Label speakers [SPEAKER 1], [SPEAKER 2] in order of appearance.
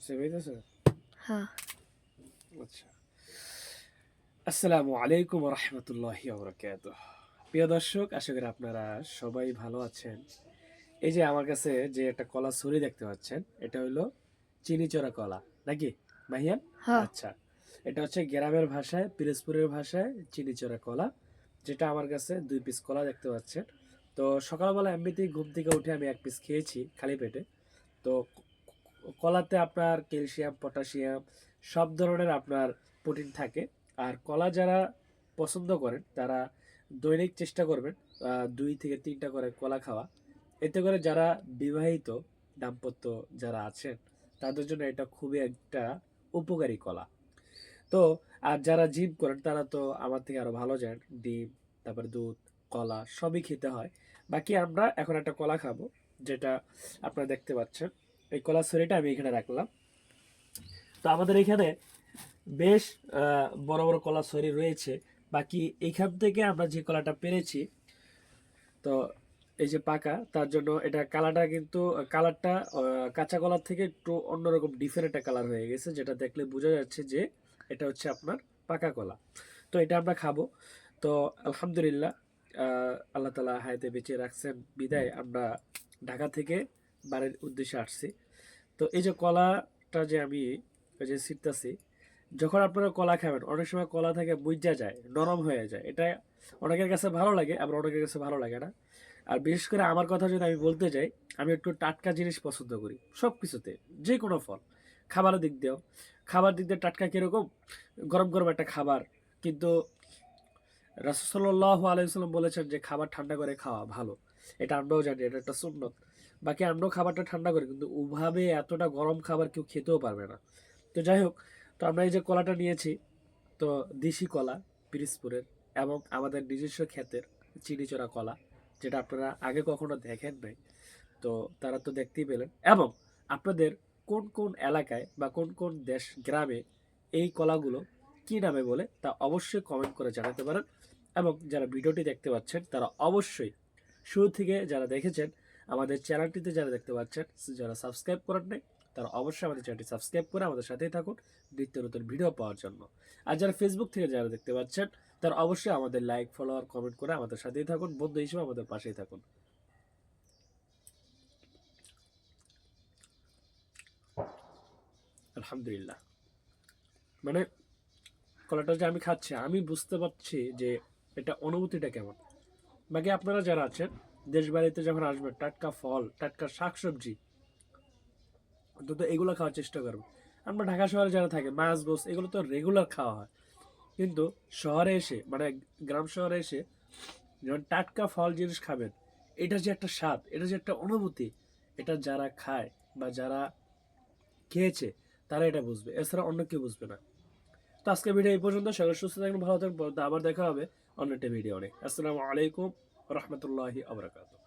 [SPEAKER 1] Save হইতেছে?
[SPEAKER 2] হ্যাঁ।
[SPEAKER 1] আচ্ছা। আসসালামু আলাইকুম ওয়া রাহমাতুল্লাহি ওয়া বারাকাতুহু। প্রিয় দর্শক, আশা করি আপনারা সবাই ভালো আছেন। এই যে আমার কাছে যে একটা কলা ছড়ি দেখতে পাচ্ছেন, এটা হইলো চিনিচড়া কলা, নাকি মাহিয়ান?
[SPEAKER 2] হ্যাঁ।
[SPEAKER 1] আচ্ছা, এটা হচ্ছে গ্রামের ভাষায়, পিরোজপুরের ভাষায় চিনিচড়া কলা, যেটা আমার কাছে 2 পিস কলা দেখতে পাচ্ছেন। তো সকালবেলা এমনিতেই ঘুম থেকে উঠে আমি 1 পিস খেয়েছি খালি পেটে। তো কলাতে আপনার ক্যালসিয়াম, পটাশিয়াম সব ধরনের আপনার প্রোটিন থাকে। আর কলা যারা পছন্দ করেন তারা দৈনিক চেষ্টা করবেন 2 থেকে 3টা করে কলা খাওয়া। এতে করে যারা বিবাহিত দাম্পত্য যারা আছেন তাদের জন্য এটা খুবই একটা উপকারী কলা। তো আর যারা জিম করেন তারা তো আমার থেকে আরো ভালো জানেন, ডিম, তারপরে দুধ, কলা সবই খেতে হয়। বাকি আমরা এখন একটা কলা খাবো, যেটা আপনারা দেখতে পাচ্ছেন। এই কলার ছড়িটা আমি এখানে রাখলাম। তো আমাদের এখানে বেশ বড় বড় কলার ছড়ি রয়েছে। বাকি এইখান থেকে আমরা যে কলাটা পেরেছি, তো এই যে পাকা, তার জন্য এটা কালারটা কিন্তু কালারটা কাঁচা কলার থেকে একটু অন্যরকম ডিফারেন্ট একটা কালার হয়ে গেছে, যেটা দেখলে বোঝা যাচ্ছে যে এটা হচ্ছে আপনার পাকা কলা। তো এটা আমরা খাবো। তো আলহামদুলিল্লাহ, আল্লাহ তালা হায়াতে বেঁচে রাখছেন বিদায় আমরা ঢাকা থেকে বাড়ির উদ্দেশ্যে আসছি। তো এই যে কলাটা যে আমি ওই যে ছিটতাছি, যখন আপনারা কলা খাবেন অনেক সময় কলা থেকে বুইজা যায়, নরম হয়ে যায়। এটা অনেকের কাছে ভালো লাগে, আবার অনেকের কাছে ভালো লাগে না। আর বিশেষ করে আমার কথা যদি আমি বলতে যাই, আমি একটু টাটকা জিনিস পছন্দ করি সব কিছুতে। যে কোনো ফল, খাবারের দিক দিয়েও, খাবার দিক দিয়ে টাটকা কীরকম, গরম গরম একটা খাবার। কিন্তু রাসূল সাল্লাল্লাহু আলাইহি ওয়াসাল্লাম বলেছেন যে খাবার ঠান্ডা করে খাওয়া ভালো। এটা আমরাও জানি, এটা একটা সুন্নত। বাকি আমরাও খাবারটা ঠান্ডা করি, কিন্তু ওভাবে এতটা গরম খাবার কেউ খেতেও পারবে না। তো যাই হোক, তো আমরা এই যে কলাটা নিয়েছি, তো দেশি কলা পিরিজপুরের, এবং আমাদের নিজস্ব ক্ষেতের চিনিচড়া কলা, যেটা আপনারা আগে কখনো দেখেন নাই। তো তারা তো দেখতেই পেলেন। এবং আপনাদের কোন কোন এলাকায় বা কোন কোন দেশ গ্রামে এই কলাগুলো কি নামে বলে তা অবশ্যই কমেন্ট করে জানাতে পারেন। এবং যারা ভিডিওটি দেখতে পাচ্ছেন তারা অবশ্যই শুরু থেকে যারা দেখেছেন, আমাদের চ্যানেলটিতে যারা দেখতে পাচ্ছেন, যারা সাবস্ক্রাইব করেন নাই, তারা অবশ্যই আমাদের চ্যানেলটি সাবস্ক্রাইব করে আমাদের সাথেই থাকুন নিত্য নতুন ভিডিও পাওয়ার জন্য। আর যারা ফেসবুক থেকে যারা দেখতে পাচ্ছেন, তারা অবশ্যই আমাদের লাইক, ফলোয়ার, কমেন্ট করে আমাদের সাথেই থাকুন, বন্ধু হিসেবে আমাদের পাশেই থাকুন। আলহামদুলিল্লাহ, মানে কলাটা যে আমি খাচ্ছি আমি বুঝতে পারছি যে এটা অনুভূতিটা কেমন। বাকি আপনারা যারা আছেন দেশ বাড়িতে যখন আসবেন, টাটকা ফল, টাটকা শাকসবজি, অন্তত এগুলো খাওয়ার চেষ্টা করবেন। আমরা ঢাকা শহরে যারা থাকে মাছ গোস এগুলো তো রেগুলার খাওয়া হয়, কিন্তু শহরে এসে মানে গ্রাম শহরে এসে যখন টাটকা ফল জিনিস খাবেন, এটা যে একটা স্বাদ, এটা যে একটা অনুভূতি, এটা যারা খায় বা যারা খেয়েছে তারা এটা বুঝবে, এছাড়া অন্য কেউ বুঝবে না। তো আজকের ভিডিও এই পর্যন্ত। সবাই সুস্থ থাকবেন, ভালো থাকবেন। আবার দেখা হবে অন্য একটা ভিডিও নিয়ে। আসসালামু আলাইকুম রহমতুল্লাহি আবরাকাতুহু।